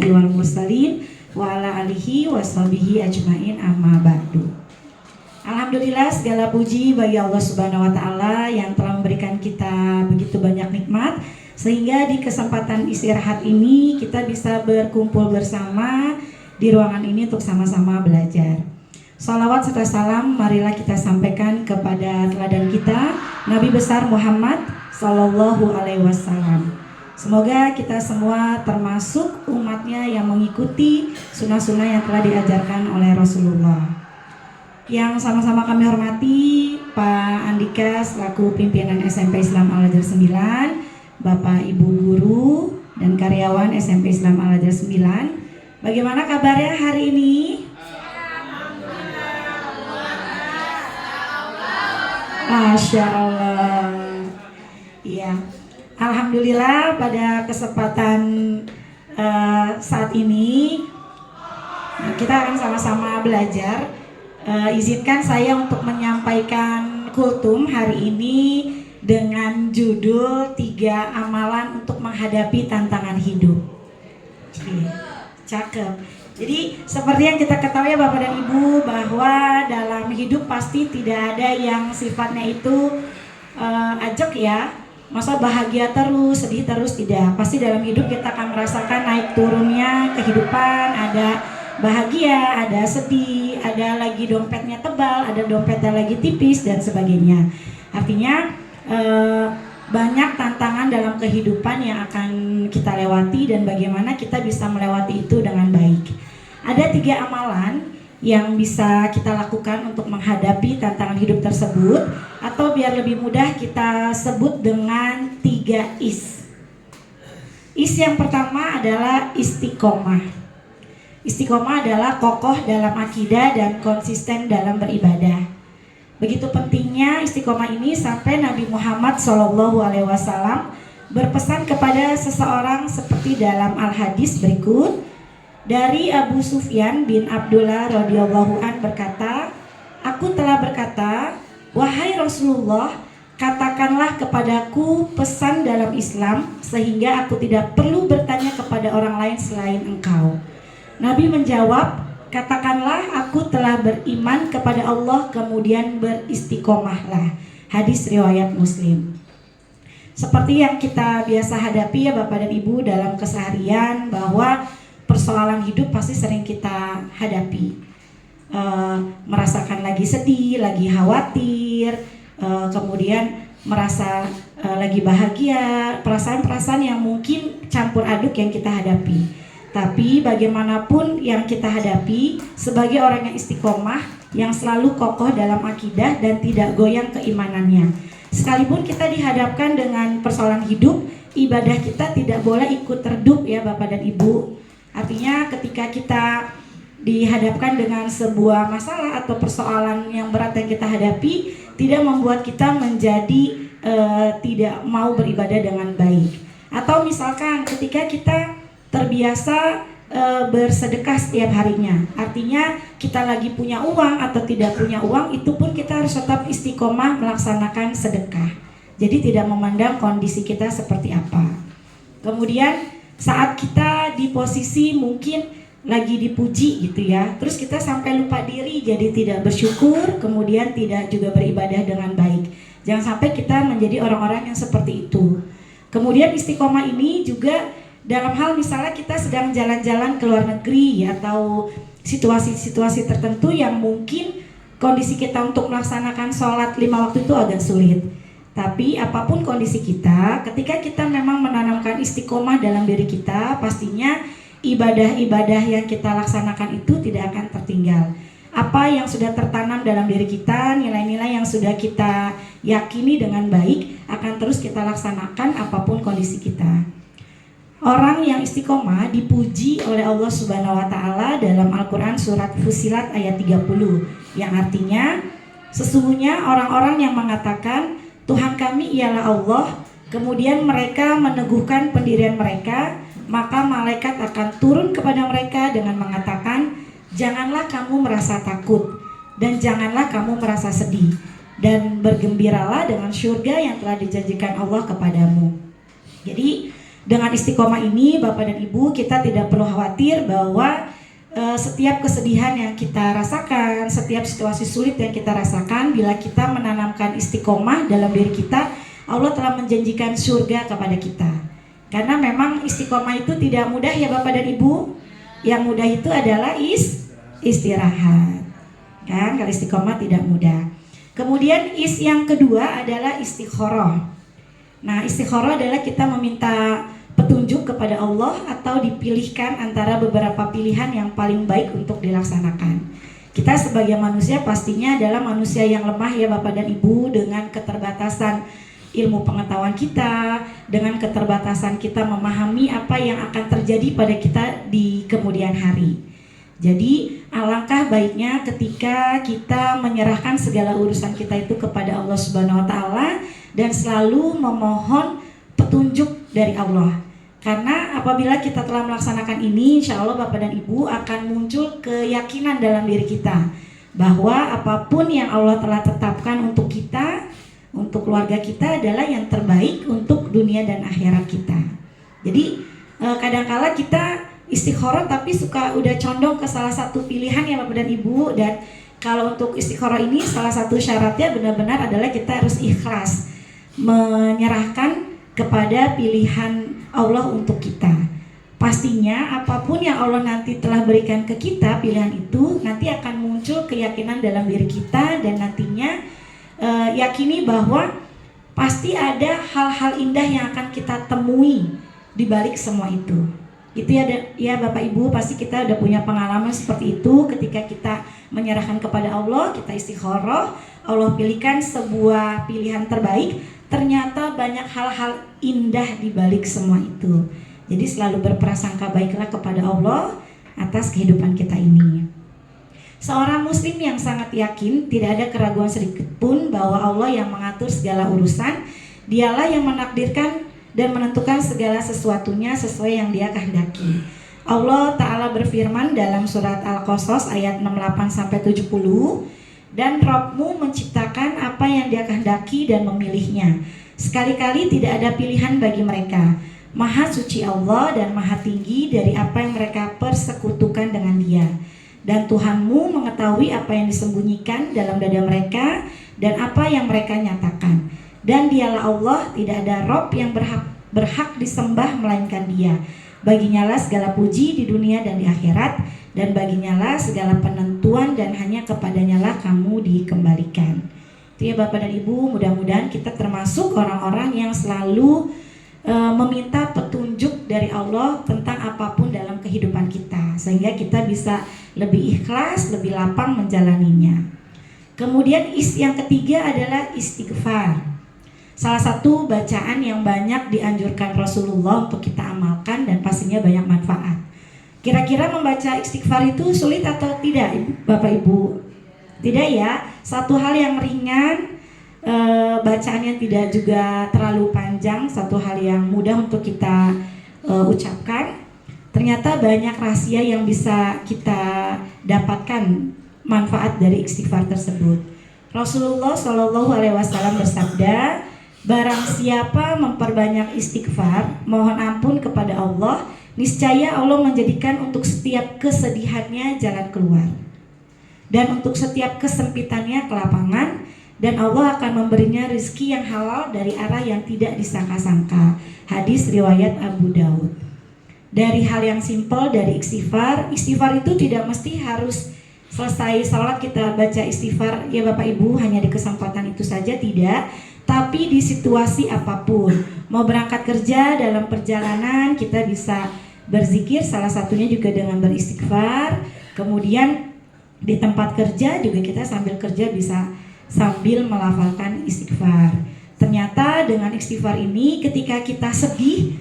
anbiya'i wal mursalin wa ala alihi washabihi ajmain amma ba'du. Alhamdulillah, segala puji bagi Allah Subhanahu wa taala yang telah memberikan kita begitu banyak nikmat sehingga di kesempatan istirahat ini kita bisa berkumpul bersama di ruangan ini untuk sama-sama belajar. Salawat serta salam marilah kita sampaikan kepada teladan kita Nabi besar Muhammad Sallallahu Alaihi Wasallam. Semoga kita semua termasuk umatnya yang mengikuti sunnah-sunnah yang telah diajarkan oleh Rasulullah. Yang sama-sama kami hormati Pak Andika selaku pimpinan SMP Islam Al-Azhar 9, Bapak Ibu guru dan karyawan SMP Islam Al-Azhar 9. Bagaimana kabarnya hari ini? Masya Allah. Iya, alhamdulillah pada kesempatan saat ini kita akan sama-sama belajar. Izinkan saya untuk menyampaikan kultum hari ini dengan judul 3 amalan untuk menghadapi tantangan hidup. Cakep. Jadi seperti yang kita ketahui ya Bapak dan Ibu, bahwa dalam hidup pasti tidak ada yang sifatnya itu ajak ya. Masa bahagia terus, sedih terus, tidak. Pasti dalam hidup kita akan merasakan naik turunnya kehidupan, ada bahagia, ada sedih, ada lagi dompetnya tebal, ada dompetnya lagi tipis dan sebagainya. Artinya banyak tantangan dalam kehidupan yang akan kita lewati dan bagaimana kita bisa melewati itu dengan baik. Ada 3 amalan yang bisa kita lakukan untuk menghadapi tantangan hidup tersebut, atau biar lebih mudah kita sebut dengan 3 is. Is yang pertama adalah istiqomah. Istiqomah adalah kokoh dalam akidah dan konsisten dalam beribadah. Begitu pentingnya istiqomah ini sampai Nabi Muhammad SAW berpesan kepada seseorang seperti dalam al-hadis berikut. Dari Abu Sufyan bin Abdullah radhiyallahu an berkata, "Aku telah berkata, wahai Rasulullah, katakanlah kepadaku pesan dalam Islam sehingga aku tidak perlu bertanya kepada orang lain selain engkau." Nabi menjawab, "Katakanlah aku telah beriman kepada Allah kemudian beristiqomahlah." Hadis riwayat Muslim. Seperti yang kita biasa hadapi ya Bapak dan Ibu dalam keseharian, bahwa persoalan hidup pasti sering kita hadapi. Merasakan lagi sedih, lagi khawatir, kemudian merasa lagi bahagia, perasaan-perasaan yang mungkin campur aduk yang kita hadapi. Tapi bagaimanapun yang kita hadapi, sebagai orang yang istiqomah, yang selalu kokoh dalam akidah dan tidak goyang keimanannya, sekalipun kita dihadapkan dengan persoalan hidup, ibadah kita tidak boleh ikut redup ya Bapak dan Ibu. Artinya ketika kita dihadapkan dengan sebuah masalah atau persoalan yang berat yang kita hadapi, tidak membuat kita menjadi tidak mau beribadah dengan baik. Atau misalkan ketika kita terbiasa bersedekah setiap harinya, artinya kita lagi punya uang atau tidak punya uang, itu pun kita harus tetap istiqomah melaksanakan sedekah. Jadi tidak memandang kondisi kita seperti apa. Kemudian saat kita di posisi mungkin lagi dipuji gitu ya, terus kita sampai lupa diri, jadi tidak bersyukur, kemudian tidak juga beribadah dengan baik. Jangan sampai kita menjadi orang-orang yang seperti itu. Kemudian istiqomah ini juga dalam hal misalnya kita sedang jalan-jalan ke luar negeri atau situasi-situasi tertentu yang mungkin kondisi kita untuk melaksanakan sholat 5 waktu itu agak sulit. Tapi apapun kondisi kita, ketika kita memang menanamkan istiqomah dalam diri kita, pastinya ibadah-ibadah yang kita laksanakan itu tidak akan tertinggal. Apa yang sudah tertanam dalam diri kita, nilai-nilai yang sudah kita yakini dengan baik, akan terus kita laksanakan apapun kondisi kita. Orang yang istiqomah dipuji oleh Allah Subhanahu wa taala dalam Al-Qur'an surat Fussilat ayat 30, yang artinya sesungguhnya orang-orang yang mengatakan Tuhan kami ialah Allah, kemudian mereka meneguhkan pendirian mereka, maka malaikat akan turun kepada mereka dengan mengatakan, janganlah kamu merasa takut dan janganlah kamu merasa sedih, dan bergembiralah dengan syurga yang telah dijanjikan Allah kepadamu. Jadi Dengan istiqomah ini Bapak dan Ibu, kita tidak perlu khawatir bahwa setiap kesedihan yang kita rasakan, setiap situasi sulit yang kita rasakan, bila kita menanamkan istiqomah dalam diri kita, Allah telah menjanjikan surga kepada kita. Karena memang istiqomah itu tidak mudah ya Bapak dan Ibu. Yang mudah itu adalah istirahat. Kan, kalau istiqomah tidak mudah. Kemudian yang kedua adalah istikharah. Nah, istikharah adalah kita meminta petunjuk kepada Allah atau dipilihkan antara beberapa pilihan yang paling baik untuk dilaksanakan. Kita sebagai manusia pastinya adalah manusia yang lemah ya Bapak dan Ibu, dengan keterbatasan ilmu pengetahuan kita, dengan keterbatasan kita memahami apa yang akan terjadi pada kita di kemudian hari. Jadi alangkah baiknya ketika kita menyerahkan segala urusan kita itu kepada Allah Subhanahu wa taala dan selalu memohon petunjuk dari Allah. Karena apabila kita telah melaksanakan ini, insya Allah Bapak dan Ibu akan muncul keyakinan dalam diri kita bahwa apapun yang Allah telah tetapkan untuk kita, untuk keluarga kita adalah yang terbaik untuk dunia dan akhirat kita. Jadi kadangkala kita istikharah tapi suka udah condong ke salah satu pilihan ya Bapak dan Ibu. Dan kalau untuk istikharah ini salah satu syaratnya benar-benar adalah kita harus ikhlas menyerahkan kepada pilihan Allah untuk kita. Pastinya apapun yang Allah nanti telah berikan ke kita, pilihan itu nanti akan muncul keyakinan dalam diri kita. Dan nantinya yakini bahwa pasti ada hal-hal indah yang akan kita temui di balik semua itu. Itu ya Bapak Ibu, pasti kita udah punya pengalaman seperti itu. Ketika kita menyerahkan kepada Allah, kita istikharah, Allah pilihkan sebuah pilihan terbaik, ternyata banyak hal-hal indah di balik semua itu. Jadi selalu berprasangka baiklah kepada Allah atas kehidupan kita ini. Seorang muslim yang sangat yakin, tidak ada keraguan sedikit pun bahwa Allah yang mengatur segala urusan. Dialah yang menakdirkan dan menentukan segala sesuatunya sesuai yang Dia kehendaki. Allah Ta'ala berfirman dalam surat Al-Qasas ayat 68-70, dan Rabbmu menciptakan apa yang Dia kehendaki dan memilihnya. Sekali-kali tidak ada pilihan bagi mereka. Maha suci Allah dan maha tinggi dari apa yang mereka persekutukan dengan Dia. Dan Tuhanmu mengetahui apa yang disembunyikan dalam dada mereka dan apa yang mereka nyatakan. Dan Dialah Allah, tidak ada Rabb yang berhak disembah melainkan Dia. Baginyalah segala puji di dunia dan di akhirat, dan baginyalah segala penentuan, dan hanya kepadanyalah kamu dikembalikan. Itu ya Bapak dan Ibu, mudah-mudahan kita termasuk orang-orang yang selalu meminta petunjuk dari Allah tentang apapun dalam kehidupan kita, sehingga kita bisa lebih ikhlas, lebih lapang menjalaninya. Kemudian yang ketiga adalah istighfar. Salah satu bacaan yang banyak dianjurkan Rasulullah untuk kita amalkan dan pastinya banyak manfaat. Kira-kira membaca istighfar itu sulit atau tidak Bapak Ibu? Tidak ya, satu hal yang ringan, bacaannya tidak juga terlalu panjang, satu hal yang mudah untuk kita ucapkan. Ternyata banyak rahasia yang bisa kita dapatkan manfaat dari istighfar tersebut. Rasulullah SAW bersabda, barang siapa memperbanyak istighfar, mohon ampun kepada Allah, niscaya Allah menjadikan untuk setiap kesedihannya jalan keluar, dan untuk setiap kesempitannya kelapangan, dan Allah akan memberinya rezeki yang halal dari arah yang tidak disangka-sangka. Hadis riwayat Abu Daud. Dari hal yang simpel, dari istighfar itu tidak mesti harus selesai salat kita baca istighfar ya Bapak Ibu, hanya di kesempatan itu saja, tidak. Tapi di situasi apapun, mau berangkat kerja, dalam perjalanan kita bisa berzikir, salah satunya juga dengan beristighfar. Kemudian di tempat kerja juga kita sambil kerja bisa sambil melafalkan istighfar. Ternyata dengan istighfar ini ketika kita sedih,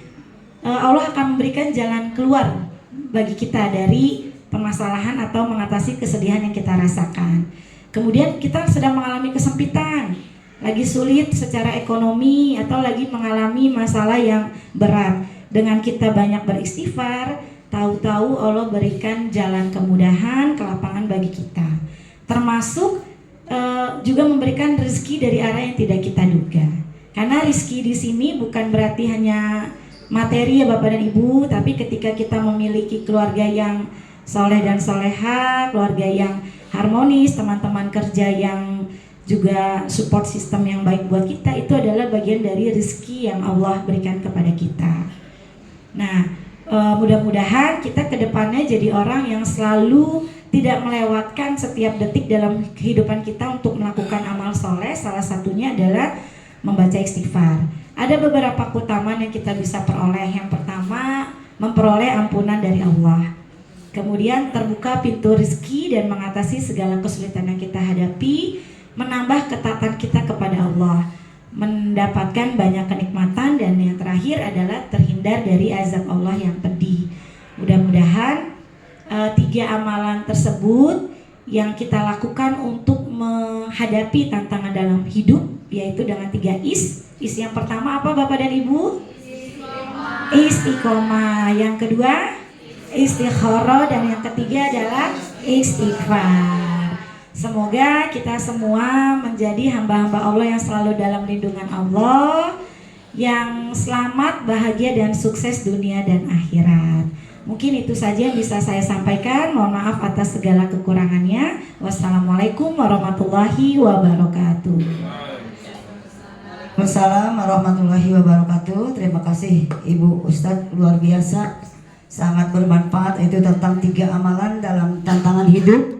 Allah akan memberikan jalan keluar bagi kita dari permasalahan atau mengatasi kesedihan yang kita rasakan. Kemudian kita sedang mengalami kesempitan, lagi sulit secara ekonomi atau lagi mengalami masalah yang berat. Dengan kita banyak beristighfar, tahu-tahu Allah berikan jalan kemudahan, kelapangan bagi kita. Termasuk juga memberikan rezeki dari arah yang tidak kita duga. Karena rezeki di sini bukan berarti hanya materi ya Bapak dan Ibu, tapi ketika kita memiliki keluarga yang soleh dan soleha, keluarga yang harmonis, teman-teman kerja yang juga support system yang baik buat kita, itu adalah bagian dari rezeki yang Allah berikan kepada kita. Nah, mudah-mudahan kita kedepannya jadi orang yang selalu tidak melewatkan setiap detik dalam kehidupan kita untuk melakukan amal soleh. Salah satunya adalah membaca istighfar. Ada beberapa keutamaan yang kita bisa peroleh. Yang pertama, memperoleh ampunan dari Allah. Kemudian terbuka pintu rezeki dan mengatasi segala kesulitan yang kita hadapi. Menambah ketaatan kita kepada Allah, mendapatkan banyak kenikmatan, dan yang terakhir adalah terhindar dari azab Allah yang pedih. Mudah-mudahan 3 amalan tersebut yang kita lakukan untuk menghadapi tantangan dalam hidup, yaitu dengan 3 is. Is yang pertama apa Bapak dan Ibu? Istiqomah. Yang kedua istikharah, dan yang ketiga adalah istighfar. Semoga kita semua menjadi hamba-hamba Allah yang selalu dalam lindungan Allah, yang selamat, bahagia, dan sukses dunia dan akhirat. Mungkin itu saja yang bisa saya sampaikan. Mohon maaf atas segala kekurangannya. Wassalamualaikum warahmatullahi wabarakatuh. Wassalamualaikum warahmatullahi wabarakatuh. Terima kasih Ibu Ustadz, luar biasa, sangat bermanfaat. Itu tentang 3 amalan dalam tantangan hidup.